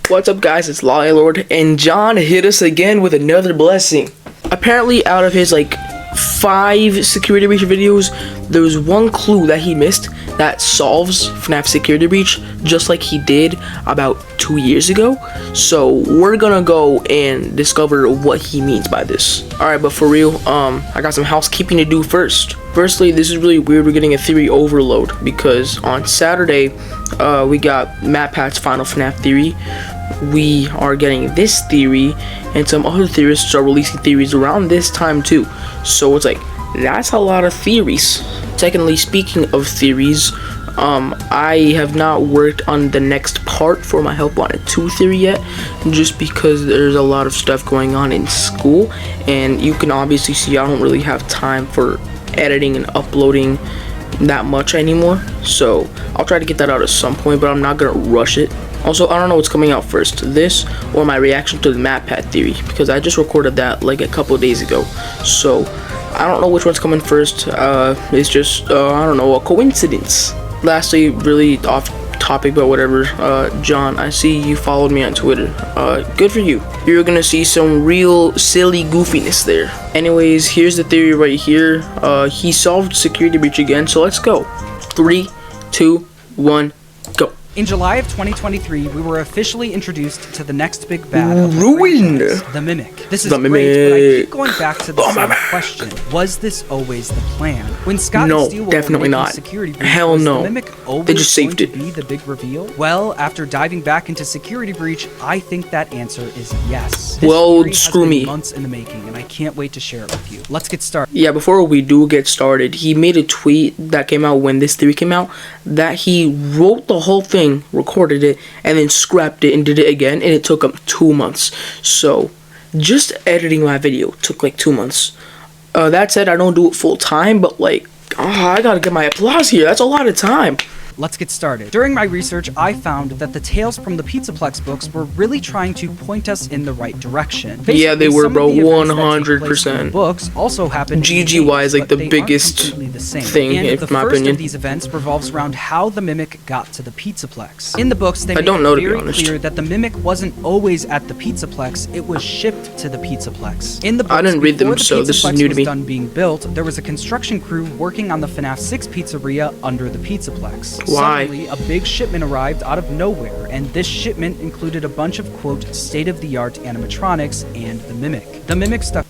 What's up, guys? It's Lord, and John hit us again with another blessing. Apparently, out of his like 5 security breach videos, there was one clue that he missed that solves FNAF security breach, just like he did about 2 years ago. So we're gonna go and discover what he means by this. Alright, but for real, I got some housekeeping to do first. Firstly, this is really weird. We're getting a theory overload because on Saturday, we got MatPat's final FNAF theory. We are getting this theory, and some other theorists are releasing theories around this time too. So it's like, that's a lot of theories. Secondly, speaking of theories, I have not worked on the next part for my Help Wanted 2 theory yet, just because there's a lot of stuff going on in school, and you can obviously see I don't really have time for editing and uploading that much anymore. So I'll try to get that out at some point, but I'm not gonna rush it. Also, I don't know what's coming out first, this or my reaction to the MatPat theory, because I just recorded that like a couple of days ago. So I don't know which one's coming first. It's just I don't know, a coincidence. Lastly, really off topic, but whatever, John, I see you followed me on Twitter. Good for you. You're gonna see some real silly goofiness there. Anyways, here's the theory right here. He solved security breach again, so let's go. 3, 2, 1, go. In July of 2023, we were officially introduced to the next big bad of the Mimic. This is great, but I keep going back to the same question. Was this always the plan? When Scott and Steel definitely not. Security breach, hell was no. The Mimic always they just saved going it. To be the big reveal? Well, after diving back into security breach, I think that answer is yes. This well, theory screw has been me. Months in the making, and I can't wait to share it with you. Let's get started. Yeah, before we do get started, he made a tweet that came out when this theory came out that he wrote the whole thing, recorded it, and then scrapped it and did it again, and it took him 2 months. So just editing my video took like 2 months. That said, I don't do it full time, but like, I gotta get my applause here. That's a lot of time. Let's get started. During my research, I found that the tales from the Pizzaplex books were really trying to point us in the right direction. Basically, yeah, they were, bro, 100%. Books also happened. GG is like the biggest thing, in my opinion. Of these events revolves around how the Mimic got to the Pizzaplex. In the books, they make it very clear that the Mimic wasn't always at the Pizzaplex; it was shipped to the Pizzaplex. In the books, I didn't read them, so this is new to me. Done being built, there was a construction crew working on the FNAF 6 pizzeria under the Pizzaplex. Why? Suddenly, a big shipment arrived out of nowhere, and this shipment included a bunch of, quote, state-of-the-art animatronics and the Mimic. The Mimic stuff.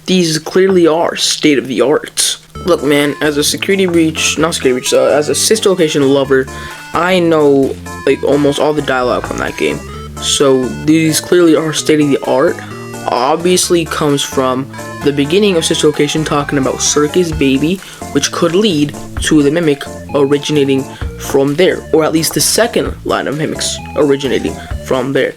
These clearly are state-of-the-art. Look, man, as a security breach, not security breach, as a sister location lover, I know like almost all the dialogue from that game. So these clearly are state-of-the-art. Obviously comes from the beginning of Sister Location talking about Circus Baby, which could lead to the Mimic originating from there, or at least the second line of mimics originating from there.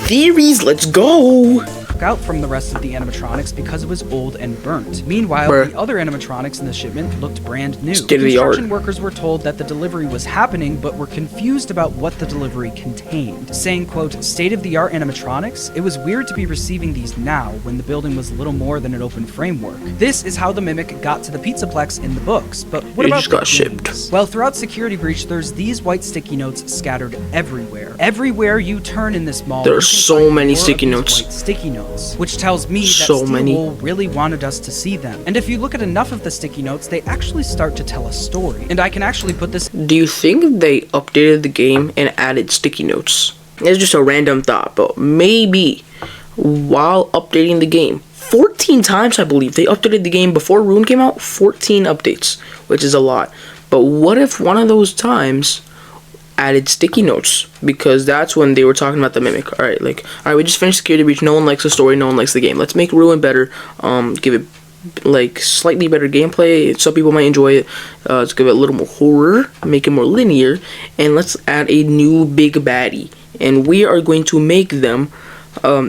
Theories, let's go! Out from the rest of the animatronics because it was old and burnt. Meanwhile, the other animatronics in the shipment looked brand new. Construction workers were told that the delivery was happening, but were confused about what the delivery contained. Saying, quote, state-of-the-art animatronics? It was weird to be receiving these now, when the building was little more than an open framework. This is how the Mimic got to the Pizzaplex in the books, but what about the games? Well, throughout Security Breach, there's these white sticky notes scattered everywhere. Everywhere you turn in this mall, there are so many sticky notes. White sticky notes. Which tells me that Steel really wanted us to see them. And if you look at enough of the sticky notes, they actually start to tell a story. And I can actually put this... Do you think they updated the game and added sticky notes? It's just a random thought, but maybe while updating the game, 14 times I believe, they updated the game before Rune came out, 14 updates, which is a lot. But what if one of those times added sticky notes, because that's when they were talking about the Mimic. Alright, we just finished Security Breach, no one likes the story, no one likes the game. Let's make Ruin better, give it like slightly better gameplay, some people might enjoy it. Let's give it a little more horror, make it more linear, and let's add a new big baddie. And we are going to make them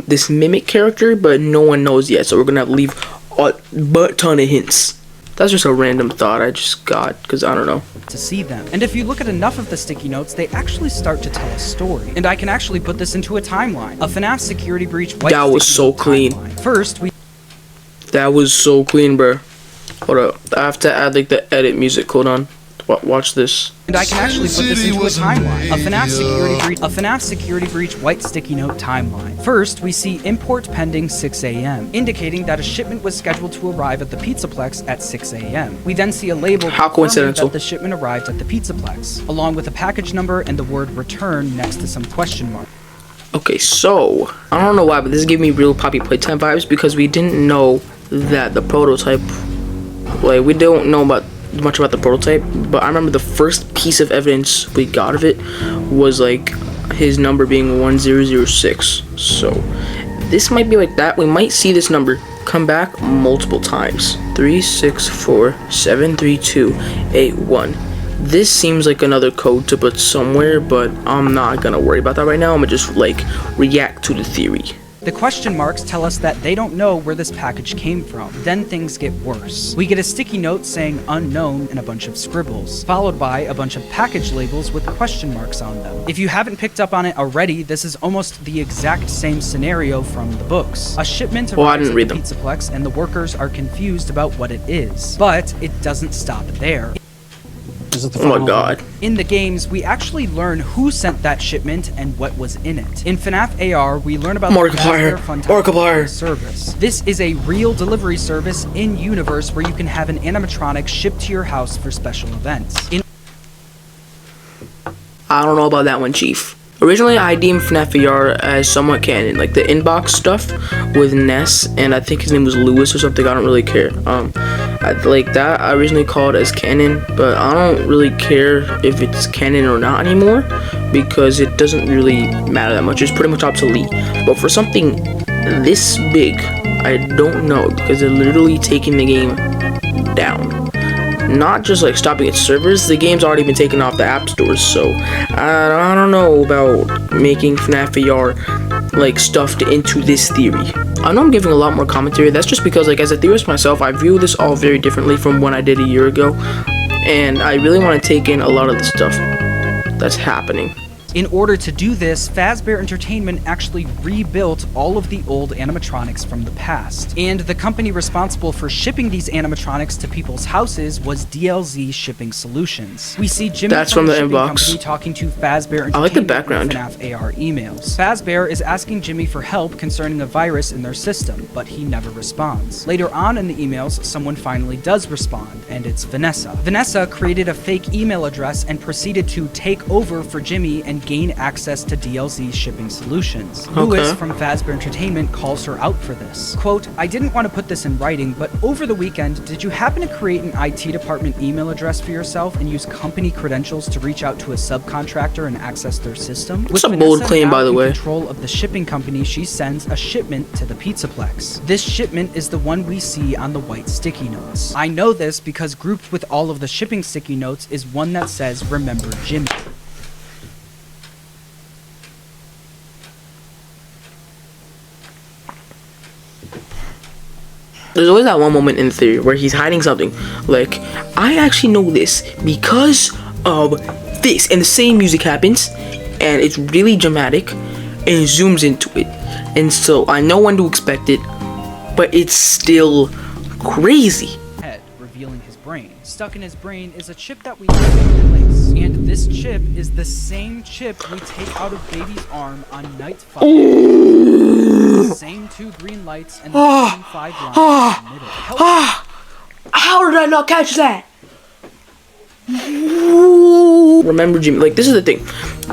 this Mimic character, but no one knows yet, so we're gonna have to leave a butt ton of hints. That's just a random thought I just got, because I don't know. To see them. And if you look at enough of the sticky notes, they actually start to tell a story. And I can actually put this into a timeline. A FNAF security breach white that was so clean. Timeline. First, that was so clean, bro. Hold up. I have to add like the edit music. Hold on. Watch this. And I can actually put this into a timeline. A FNAF security breach white sticky note timeline. First, we see import pending 6 a.m., indicating that a shipment was scheduled to arrive at the Pizzaplex at 6 a.m. We then see a label confirming that the shipment arrived at the Pizzaplex, along with a package number and the word return next to some question mark. Okay, so I don't know why, but this gave me real Poppy Playtime vibes because we didn't know that the prototype, like, we don't know much about the prototype, but I remember the first piece of evidence we got of it was like his number being 1006. So this might be like that. We might see this number come back multiple times. 364732881. This seems like another code to put somewhere, but I'm not gonna worry about that right now. I'm gonna just like react to the theory. The question marks tell us that they don't know where this package came from. Then things get worse. We get a sticky note saying unknown and a bunch of scribbles, followed by a bunch of package labels with question marks on them. If you haven't picked up on it already, this is almost the exact same scenario from the books. A shipment arrives at the Pizzaplex and the workers are confused about what it is. But it doesn't stop there. Oh my god. In the games, we actually learn who sent that shipment and what was in it. In FNAF AR, we learn about the Markiplier service. This is a real delivery service in universe where you can have an animatronic shipped to your house for special events. I don't know about that one, Chief. Originally, I deemed FNAF AR as somewhat canon, like the inbox stuff with Ness, and I think his name was Lewis or something. I don't really care. Like that, I originally called as canon, but I don't really care if it's canon or not anymore because it doesn't really matter that much. It's pretty much obsolete. But for something this big, I don't know because they're literally taking the game down. Not just like stopping its servers, the game's already been taken off the app stores, so I don't know about making FNAF AR like stuffed into this theory. I know I'm giving a lot more commentary. That's just because, like, as a theorist myself, I view this all very differently from when I did a year ago, and I really want to take in a lot of the stuff that's happening. In order to do this, Fazbear Entertainment actually rebuilt all of the old animatronics from the past. And the company responsible for shipping these animatronics to people's houses was DLZ Shipping Solutions. We see Jimmy from the shipping company talking to Fazbear Entertainment. I like the background. In FNAF AR emails. Fazbear is asking Jimmy for help concerning a virus in their system, but he never responds. Later on in the emails, someone finally does respond, and it's Vanessa. Vanessa created a fake email address and proceeded to take over for Jimmy and gain access to DLZ Shipping Solutions. Lewis from Fazbear Entertainment calls her out for this. Quote, I didn't want to put this in writing, but over the weekend, did you happen to create an IT department email address for yourself and use company credentials to reach out to a subcontractor and access their system? That's a bold claim, by the way. With control of the shipping company, she sends a shipment to the Pizzaplex. This shipment is the one we see on the white sticky notes. I know this because grouped with all of the shipping sticky notes is one that says, Remember Jimmy. There's always that one moment in the theory where he's hiding something. Like, I actually know this because of this. And the same music happens. And it's really dramatic. And it zooms into it. And so I know when to expect it. But it's still crazy. Head revealing his brain. Stuck in his brain is a chip that we have in place. And this chip is the same chip we take out of baby's arm on night 5. The same 2 green lights and the same 5 lines in the middle. How did I not catch that? Remember Jimmy. Like, this is the thing.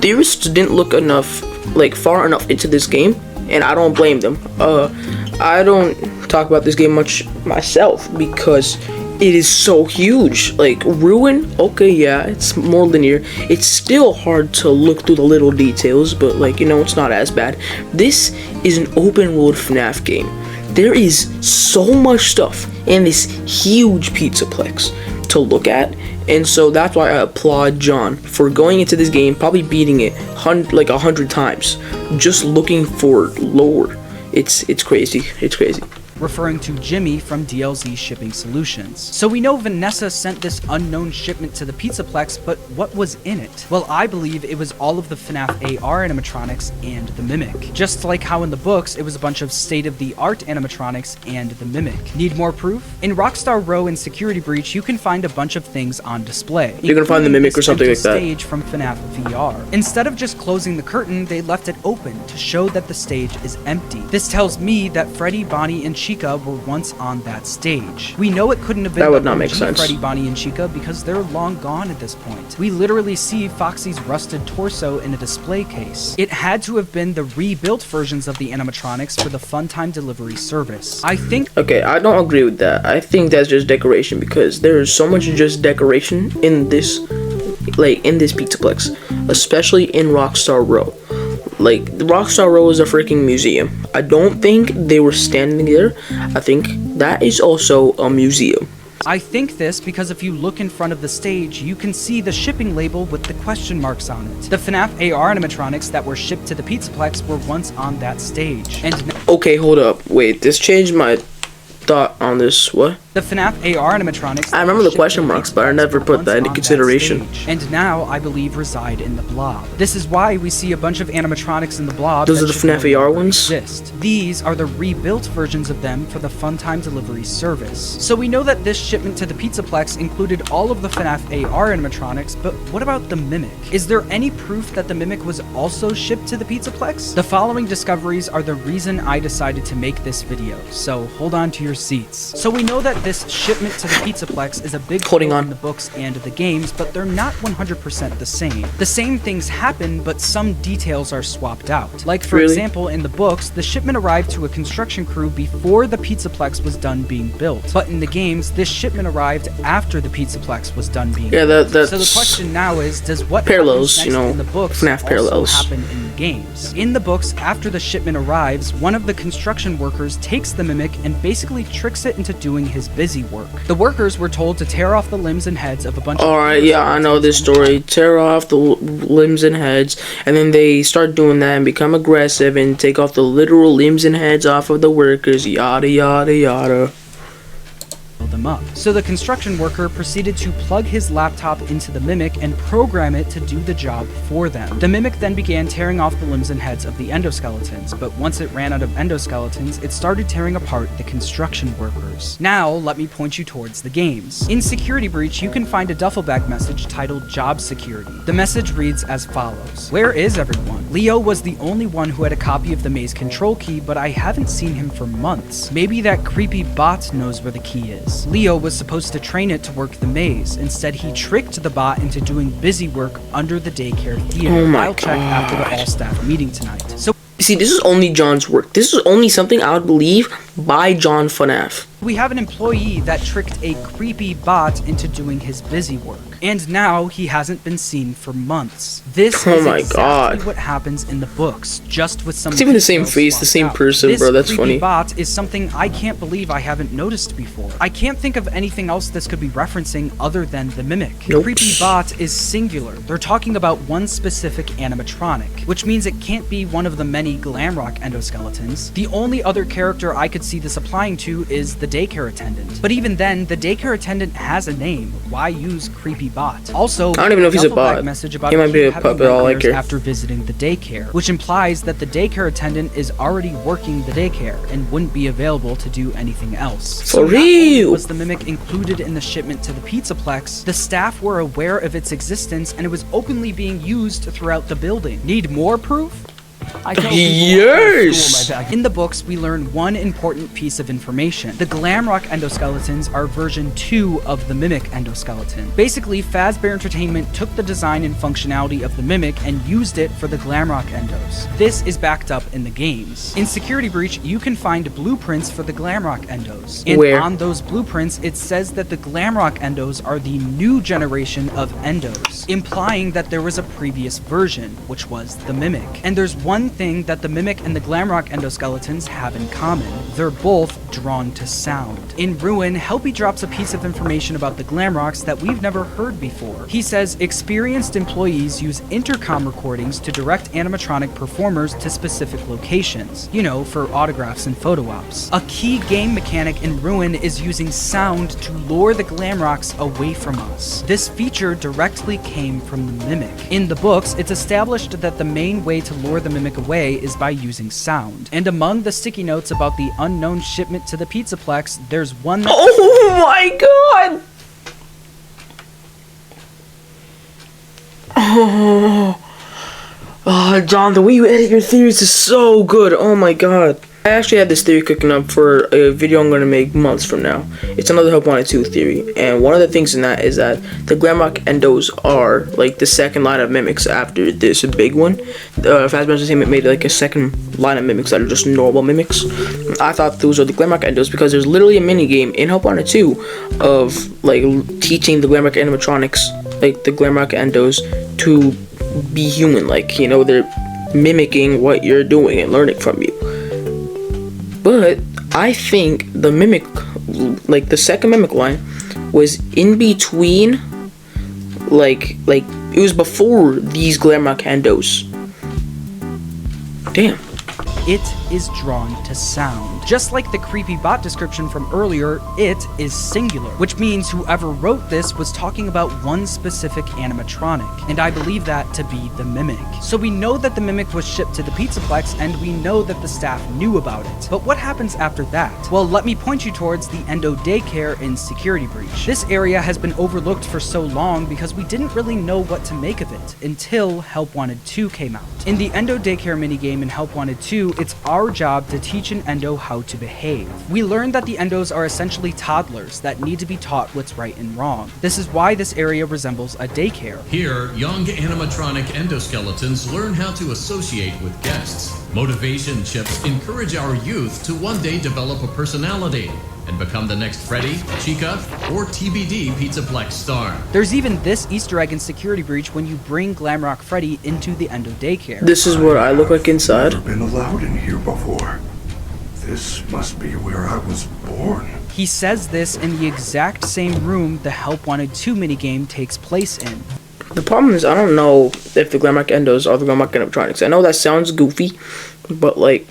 Theorists didn't look enough, like, far enough into this game, and I don't blame them. I don't talk about this game much myself because it is so huge. Like, Ruin, okay, yeah, it's more linear. It's still hard to look through the little details, but, like, you know, it's not as bad. This is an open world FNAF game. There is so much stuff in this huge Pizzaplex to look at, and so that's why I applaud John for going into this game, probably beating it like 100 times, just looking for lore. It's crazy. It's crazy. referring to Jimmy from DLZ Shipping Solutions. So we know Vanessa sent this unknown shipment to the Pizzaplex, but what was in it? Well, I believe it was all of the FNAF AR animatronics and the Mimic. Just like how in the books, it was a bunch of state-of-the-art animatronics and the Mimic. Need more proof? In Rockstar Row and Security Breach, you can find a bunch of things on display. You're gonna find the Mimic or something like that. Stage from FNAF VR. Instead of just closing the curtain, they left it open to show that the stage is empty. This tells me that Freddy, Bonnie, and Chica were once on that stage. We know it couldn't have been that would not make sense. Freddy, Bonnie, and Chica because they're long gone at this point. We literally see Foxy's rusted torso in a display case. It had to have been the rebuilt versions of the animatronics for the Funtime delivery service. I think— Okay, I don't agree with that. I think that's just decoration because there is so much just decoration in this, like, in this Pizzaplex, especially in Rockstar Row. Like, the Rockstar Row is a freaking museum. I don't think they were standing there. I think that is also a museum. I think this because if you look in front of the stage, you can see the shipping label with the question marks on it. The FNAF AR animatronics that were shipped to the Pizzaplex were once on that stage. And okay, hold up. Wait, this changed my thought on this. What? The FNAF AR animatronics— I remember the question marks, but I never put that into consideration. And now, I believe, reside in the Blob. This is why we see a bunch of animatronics in the Blob. Those are the FNAF AR ones? Exist. These are the rebuilt versions of them for the Funtime delivery service. So we know that this shipment to the Pizzaplex included all of the FNAF AR animatronics, but what about the Mimic? Is there any proof that the Mimic was also shipped to the Pizzaplex? The following discoveries are the reason I decided to make this video, so hold on to your seats. So we know that this shipment to the Pizzaplex is a big deal in the books and the games, but they're not 100% the same. The same things happen, but some details are swapped out. Like, for example, in the books, the shipment arrived to a construction crew before the Pizzaplex was done being built. But in the games, this shipment arrived after the Pizzaplex was done being built. That's so the question now is, does what parallels, happens next in the books FNAF parallels also happen in the games? In the books, after the shipment arrives, one of the construction workers takes the Mimic and basically tricks it into doing his busy work. The workers were told to tear off the limbs and heads of a bunch of— Alright, yeah, I know this story. Tear off the limbs and heads, and then they start doing that and become aggressive and take off the literal limbs and heads off of the workers, yada yada yada. Them up. So the construction worker proceeded to plug his laptop into the Mimic and program it to do the job for them. The Mimic then began tearing off the limbs and heads of the endoskeletons, but once it ran out of endoskeletons, it started tearing apart the construction workers. Now, let me point you towards the games. In Security Breach, you can find a duffel bag message titled Job Security. The message reads as follows: "Where is everyone? Leo was the only one who had a copy of the maze control key, but I haven't seen him for months. Maybe that creepy bot knows where the key is. Leo was supposed to train it to work the maze. Instead, he tricked the bot into doing busy work under the daycare theater. Oh my I'll check after the all-staff meeting tonight." So, see, this is only John's work. This is only something I would believe by John FNAF. we have an employee that tricked a creepy bot into doing his busy work. And now he hasn't been seen for months. This is exactly what happens in the books, just with some— It's even the same face, the same person, bro. That's funny. This creepy bot is something I can't believe I haven't noticed before. I can't think of anything else this could be referencing other than the Mimic. Nope. Creepy bot is singular. They're talking about one specific animatronic, which means it can't be one of the many Glamrock endoskeletons. The only other character I could see this applying to is the daycare attendant. But even then, the daycare attendant has a name. Why use creepy bot? Also, I don't even know if he's a bot. Message about He might be a puppet, all I care. after visiting the daycare, which implies that the daycare attendant is already working the daycare and wouldn't be available to do anything else. For real! Was the Mimic included in the shipment to the Pizzaplex? The staff were aware of its existence and it was openly being used throughout the building. Need more proof? Yes! In the books, we learn one important piece of information. The Glamrock endoskeletons are version 2 of the Mimic endoskeleton. Basically, Fazbear Entertainment took the design and functionality of the Mimic and used it for the Glamrock endos. This is backed up in the games. In Security Breach, you can find blueprints for the Glamrock endos. And on those blueprints, it says that the Glamrock endos are the new generation of endos, implying that there was a previous version, which was the Mimic. And there's one thing that the Mimic and the Glamrock endoskeletons have in common. They're both drawn to sound. In Ruin, Helpy drops a piece of information about the Glamrocks that we've never heard before. He says experienced employees use intercom recordings to direct animatronic performers to specific locations, you know, for autographs and photo ops. A key game mechanic in Ruin is using sound to lure the Glamrocks away from us. This feature directly came from the Mimic. In the books, it's established that the main way to lure the Mimic away is by using sound. And among the sticky notes about the unknown shipment to the Pizzaplex, there's one that— Oh my god! Oh, John, the way you edit your theories is so good. Oh my god. I actually had this theory cooking up for a video I'm going to make months from now. It's another Help Wanted 2 theory. And one of the things in that is that the Glamrock Endos are like the second line of mimics after this big one. Fazbear's Entertainment made like a second line of mimics that are just normal mimics. I thought those are the Glamrock Endos because there's literally a mini game in Help Wanted 2 of like teaching the Glamrock animatronics, like the Glamrock Endos, to be human. Like, you know, they're mimicking what you're doing and learning from you. But I think the Mimic, like the second Mimic line, was in between, like it was before these Glamrock Endos. Damn. It is drawn to sound. Just like the creepy bot description from earlier, it is singular, which means whoever wrote this was talking about one specific animatronic, and I believe that to be the Mimic. So we know that the Mimic was shipped to the Pizzaplex, and we know that the staff knew about it. But what happens after that? Well, let me point you towards the Endo Daycare in Security Breach. This area has been overlooked for so long because we didn't really know what to make of it until Help Wanted 2 came out. In the Endo Daycare minigame in Help Wanted 2, it's our job to teach an Endo how to behave. We learned that the Endos are essentially toddlers that need to be taught what's right and wrong. This is why this area resembles a daycare. Here, young animatronic endoskeletons learn how to associate with guests. Motivation chips encourage our youth to one day develop a personality and become the next Freddy, Chica, or TBD Pizzaplex star. There's even this Easter egg in Security Breach when you bring Glamrock Freddy into the Endo Daycare. This is what I look like inside. I've never been allowed in here before. This must be where I was born. He says this in the exact same room the Help Wanted 2 minigame takes place in. The problem is I don't know if the Glamrock Endos are the Glamrock animatronics. I know that sounds goofy, but like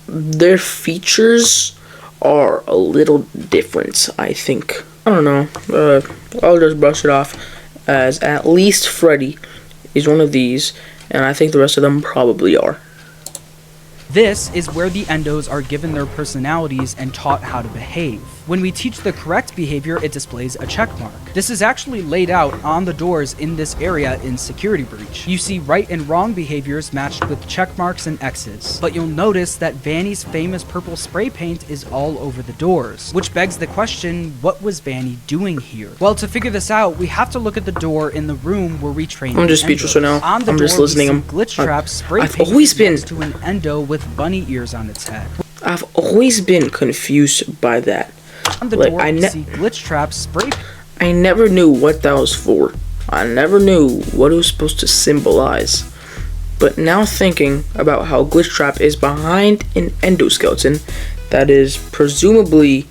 their features are a little different, I think. I don't know. I'll just brush it off as at least Freddy is one of these, and I think the rest of them probably are. This is where the Endos are given their personalities and taught how to behave. When we teach the correct behavior, it displays a check mark. This is actually laid out on the doors in this area in Security Breach. You see right and wrong behaviors matched with check marks and X's. But you'll notice that Vanny's famous purple spray paint is all over the doors, which begs the question, what was Vanny doing here? Well, to figure this out, we have to look at the door in the room where we train. I'm just speechless right now. On the I'm door, just listening. we see glitch trap spray I've paint always been next to an Endo with bunny ears on its head. I've always been confused by that. On the Like, door, we see glitch trap spray. I never knew what that was for. I never knew what it was supposed to symbolize. But now thinking about how glitch trap is behind an endoskeleton that is presumably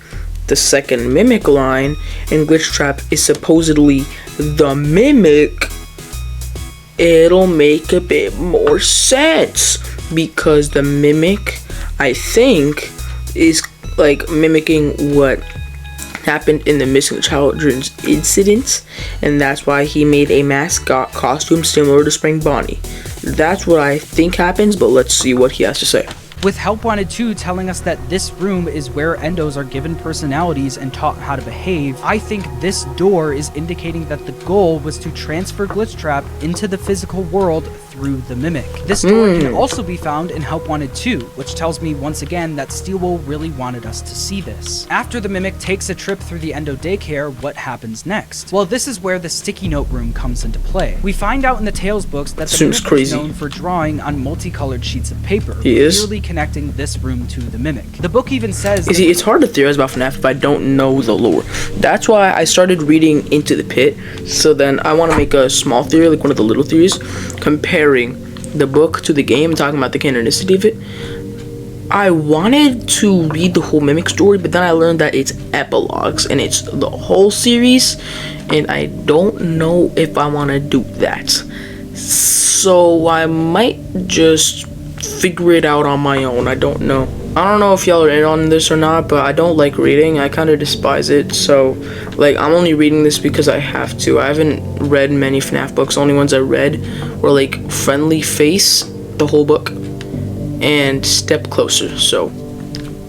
the second Mimic line, and glitch trap is supposedly the Mimic, it'll make a bit more sense. Because the Mimic, I think, is like mimicking what happened in the missing children's incidents, and that's why he made a mascot costume similar to Spring Bonnie. That's what I think happens, but let's see what he has to say. With Help Wanted 2 telling us that this room is where Endos are given personalities and taught how to behave, I think this door is indicating that the goal was to transfer Glitch Trap into the physical world through the Mimic. This door can also be found in Help Wanted 2, which tells me once again that Steelwool really wanted us to see this. After the Mimic takes a trip through the Endo Daycare, what happens next? Well, this is where the sticky note room comes into play. We find out in the Tales books that the Mimic is known for drawing on multicolored sheets of paper, clearly connecting this room to the Mimic. The book even says— You see, it's hard to theorize about FNAF if I don't know the lore. That's why I started reading Into the Pit, so then I want to make a small theory, like one of the little theories, comparing the book to the game, talking about the canonicity of it, I wanted to read the whole Mimic story, but then I learned that it's epilogues and it's the whole series, and I don't know if I want to do that. So I might just figure it out on my own. I don't know. I don't know if y'all are in on this or not, but I don't like reading. I kind of despise it. So, like, I'm only reading this because I have to. I haven't read many FNAF books. The only ones I read were, like, Friendly Face, the whole book, and Step Closer. So,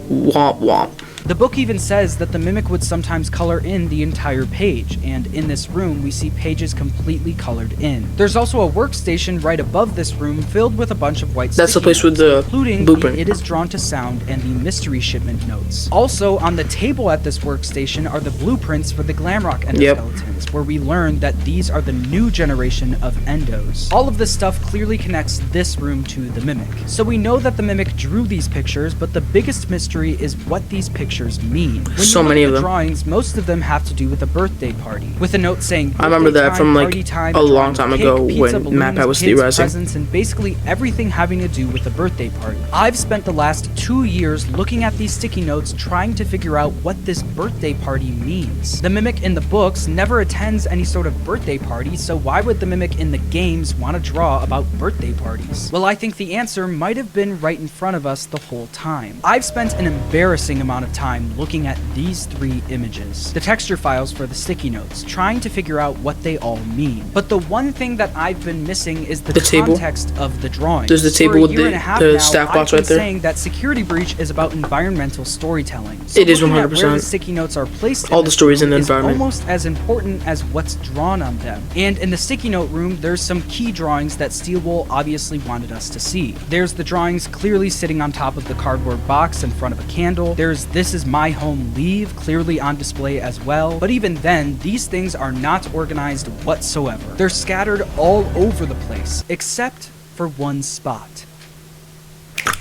womp womp. The book even says that the Mimic would sometimes color in the entire page, and in this room we see pages completely colored in. There's also a workstation right above this room filled with a bunch of white That's the place with the including blueprint. the It Is Drawn to Sound and the mystery shipment notes. Also, on the table at this workstation are the blueprints for the Glamrock endoskeletons, where we learn that these are the new generation of endos. All of this stuff clearly connects this room to the Mimic. So we know that the Mimic drew these pictures, but the biggest mystery is what these pictures mean. When So you look many at of the them. drawings, most of them have to do with a birthday party, with a note saying I remember birthday that from, time, like, party time, a drawing long time cake, ago pizza, when balloons, MapPad was kids, theorizing. presents, and basically everything having to do with the birthday party. I've spent the last 2 years looking at these sticky notes trying to figure out what this birthday party means. The Mimic in the books never attends any sort of birthday party, so why would the Mimic in the games want to draw about birthday parties? Well, I think the answer might have been right in front of us the whole time. I've spent an embarrassing amount of time looking at these 3 images, the texture files for the sticky notes, trying to figure out what they all mean. But the one thing that I've been missing is the table? context of the drawing. There's the table with the staff box right there. Saying that Security Breach is about environmental storytelling. So It is looking at 100%. where the sticky notes are placed All in the this stories in room the is environment. almost as important as what's drawn on them. And in the sticky note room, there's some key drawings that Steelwool obviously wanted us to see. There's the drawings clearly sitting on top of the cardboard box in front of a candle. There's This Is My Home Leave clearly on display as well. But even then, these things are not organized whatsoever. They're scattered all over the place, except for one spot.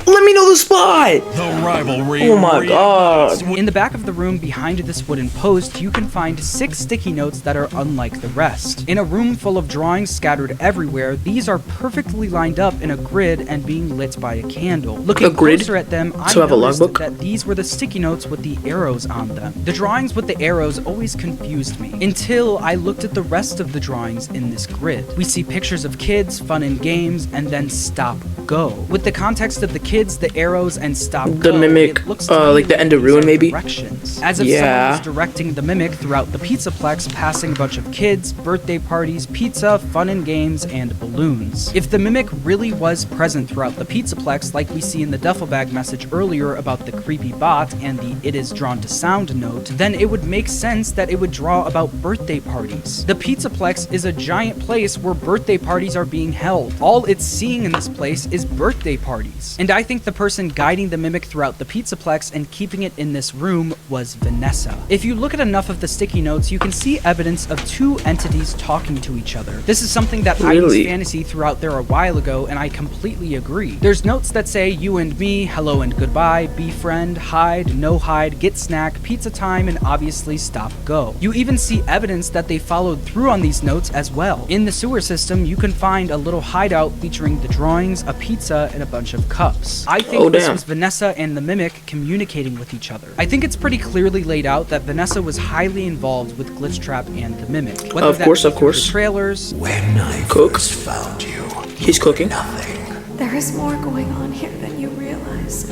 Let me know the spot! The rivalry. Oh my god. In the back of the room behind this wooden post, you can find 6 sticky notes that are unlike the rest. In a room full of drawings scattered everywhere, these are perfectly lined up in a grid and being lit by a candle. Looking A grid? closer at them, I To have a noticed logbook? that these were the sticky notes with the arrows on them. The drawings with the arrows always confused me, until I looked at the rest of the drawings in this grid. We see pictures of kids, fun and games, and then stop, go. With the context of the kids, the arrows, and stop, The go, Mimic, it looks to me like the end of these Ruin, are maybe? directions. As if Yeah. someone was directing the Mimic throughout the Pizzaplex, passing a bunch of kids, birthday parties, pizza, fun and games, and balloons. If the Mimic really was present throughout the Pizzaplex, like we see in the duffel bag message earlier about the creepy bot and the It Is Drawn to Sound note, then it would make sense that it would draw about birthday parties. The Pizzaplex is a giant place where birthday parties are being held. All it's seeing in this place is birthday parties. And I think the person guiding the Mimic throughout the Pizzaplex and keeping it in this room was Vanessa. If you look at enough of the sticky notes, you can see evidence of 2 entities talking to each other. This is something that I Really? used Fantasy threw out there a while ago, and I completely agree. There's notes that say you and me, hello and goodbye, befriend, hide, no hide, get snack, pizza time, and obviously stop, go. You even see evidence that they followed through on these notes as well. In the sewer system, you can find a little hideout featuring the drawings, a pizza, and a bunch of cups. I think this damn. was Vanessa and the Mimic communicating with each other. I think it's pretty clearly laid out that Vanessa was highly involved with Glitchtrap and the Mimic. Whether Of that course, be of through course. The trailers, When I Cook. first found you, He's cooking. nothing. There is more going on here than you realize.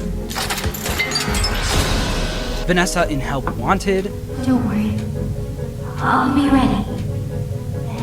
Vanessa in Help Wanted, Don't worry. I'll be ready.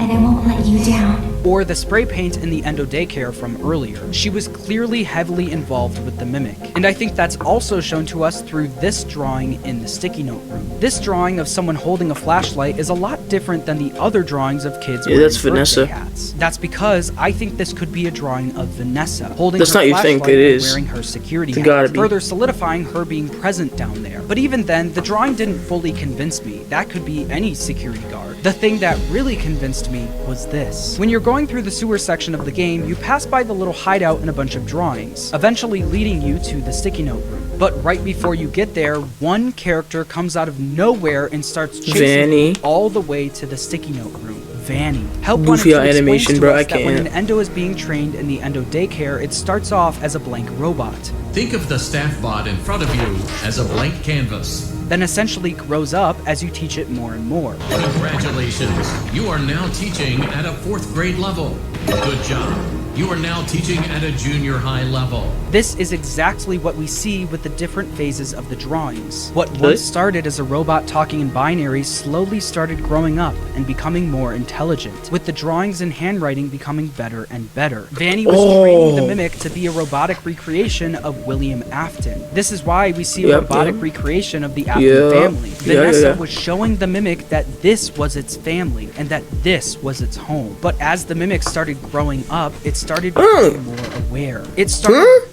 And I won't let you down. or the spray paint in the Endo Daycare from earlier. She was clearly heavily involved with the Mimic. And I think that's also shown to us through this drawing in the sticky note room. This drawing of someone holding a flashlight is a lot different than the other drawings of kids Yeah, wearing that's birthday Vanessa. hats. That's because I think this could be a drawing of Vanessa holding That's her not you think flashlight it and is. wearing her security It's hat, gotta be. further solidifying her being present down there. But even then, the drawing didn't fully convince me. That could be any security guard. The thing that really convinced me was this. When you're going through the sewer section of the game, you pass by the little hideout and a bunch of drawings, eventually leading you to the sticky note room. But right before you get there, one character comes out of nowhere and starts chasing Vanny. you all the way to the sticky note room. Vanny. Help wanted Goofy to explain animation, to bro, us I that when can't. an endo is being trained in the endo daycare, it starts off as a blank robot. Think of the staff bot in front of you as a blank canvas. Then essentially grows up as you teach it more and more. Congratulations, you are now teaching at a 4th grade level. Good job. You are now teaching at a junior high level. This is exactly what we see with the different phases of the drawings. What once started as a robot talking in binaries slowly started growing up and becoming more intelligent, with the drawings and handwriting becoming better and better. Vanny was training the mimic to be a robotic recreation of William Afton. This is why we see a robotic recreation of the Afton family. Vanessa was showing the mimic that this was its family and that this was its home. But as the mimic started growing up, it started becoming more aware. It started...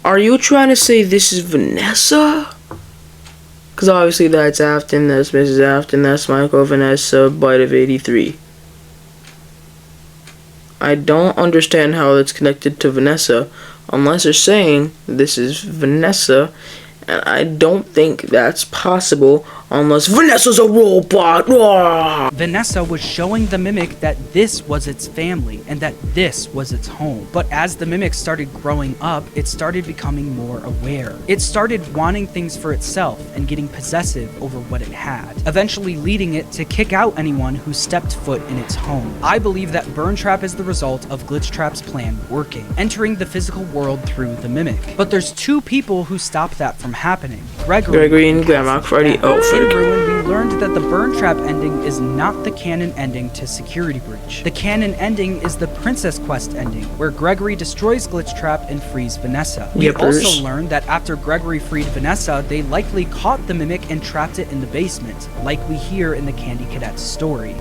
Are you trying to say this is Vanessa? Because obviously that's Afton, that's Mrs. Afton, that's Michael Vanessa, Bite of 83. I don't understand how it's connected to Vanessa, unless they're saying this is Vanessa, and I don't think that's possible unless Vanessa's a robot. Vanessa was showing the mimic that this was its family and that this was its home. But as the mimic started growing up, it started becoming more aware. It started wanting things for itself and getting possessive over what it had, eventually leading it to kick out anyone who stepped foot in its home. I believe that Burn Trap is the result of Glitch Trap's plan working, entering the physical world through the mimic. But there's two people who stopped that from happening. Gregory and Grandma Freddy. In Ruin, we learned that the Burn Trap ending is not the canon ending to Security Breach. The canon ending is the Princess Quest ending, where Gregory destroys Glitch Trap and frees Vanessa. We also learned that after Gregory freed Vanessa, they likely caught the mimic and trapped it in the basement, like we hear in the Candy Cadet's story.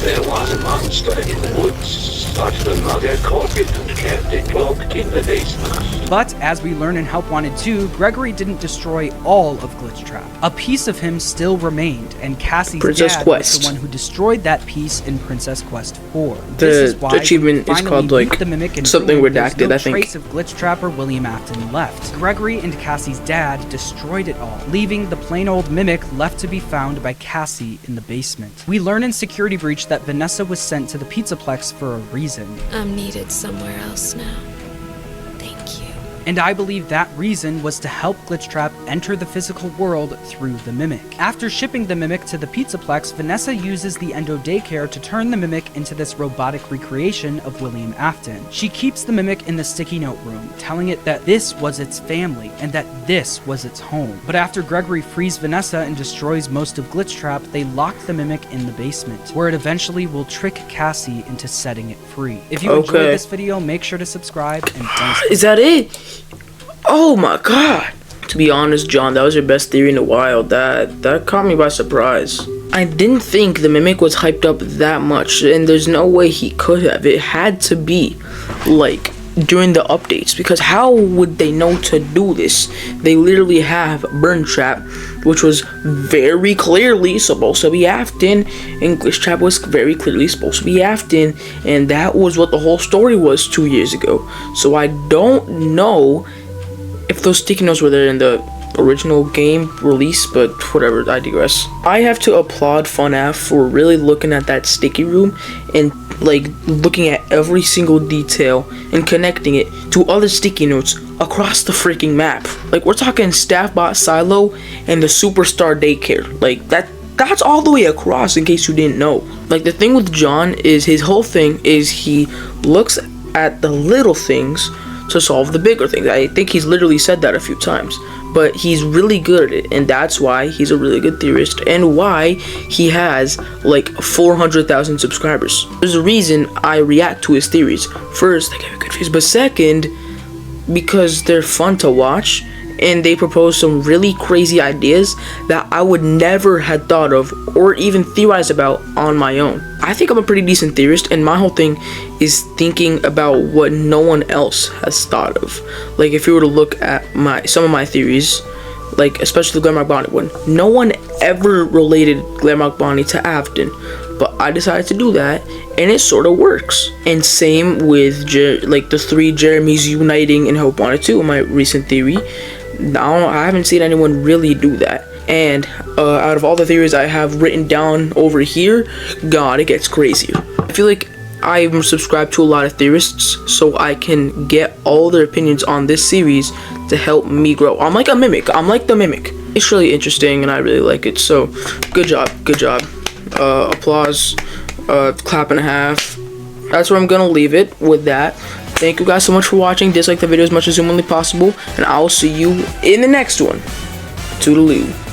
There was a monster in the woods. Such the mother caught it and kept it locked in the basement. But as we learn in Help Wanted 2, Gregory didn't destroy all of Glitch Trap. A piece of him still remained, and Cassie's dad was the one who destroyed that piece in Princess Quest 4. This is why the achievement is called like the mimic and something Ruin, redacted, no I think. trace of Glitch Trap or William Afton left. Gregory and Cassie's dad destroyed it all, leaving the plain old mimic left to be found by Cassie in the basement. We learn in Security Breach that Vanessa was sent to the Pizzaplex for a reason. I'm needed somewhere else now. Thank you. And I believe that reason was to help Glitch Trap enter the physical world through the mimic. After shipping the mimic to the Pizzaplex, Vanessa uses the endo daycare to turn the mimic into this robotic recreation of William Afton. She keeps the mimic in the sticky note room, telling it that this was its family and that this was its home. But after Gregory frees Vanessa and destroys most of Glitch Trap, they lock the mimic in the basement, where it eventually will trick Cassie into setting it free. If you enjoyed this video, make sure to subscribe and thanks. Is that it? Oh my god. To be honest, John, that was your best theory in a while. That caught me by surprise. I didn't think the mimic was hyped up that much, and there's no way he could have. It had to be like during the updates, because how would they know to do this? They literally have Burn Trap, which was very clearly supposed to be Afton, and Glitch Trap was very clearly supposed to be Afton, and that was what the whole story was 2 years ago. So I don't know if those sticky notes were there in the original game release, but whatever, I digress. I have to applaud FuhNaff for really looking at that sticky room and like looking at every single detail and connecting it to other sticky notes across the freaking map. Like, we're talking Staffbot Silo and the Superstar Daycare. Like, that's all the way across, in case you didn't know. Like, the thing with John is his whole thing is he looks at the little things to solve the bigger things. I think he's literally said that a few times, but he's really good at it, and that's why he's a really good theorist and why he has like 400,000 subscribers. There's a reason I react to his theories. First, they get me confused, but second, because they're fun to watch and they propose some really crazy ideas that I would never have thought of or even theorize about on my own. I think I'm a pretty decent theorist, and my whole thing is thinking about what no one else has thought of. Like, if you were to look at some of my theories, like especially the Glamrock Bonnie one, no one ever related Glamrock Bonnie to Afton, but I decided to do that, and it sort of works. And same with like the three Jeremys uniting in Hope Wanted 2, my recent theory. Now I haven't seen anyone really do that. And out of all the theories I have written down over here, God, it gets crazier. I feel like I'm subscribed to a lot of theorists, so I can get all their opinions on this series to help me grow. I'm like a mimic. I'm like the mimic. It's really interesting, and I really like it. So, good job. Good job. Applause. Clap and a half. That's where I'm gonna leave it with that. Thank you guys so much for watching. Dislike the video as much as humanly possible, and I will see you in the next one. Toodaloo.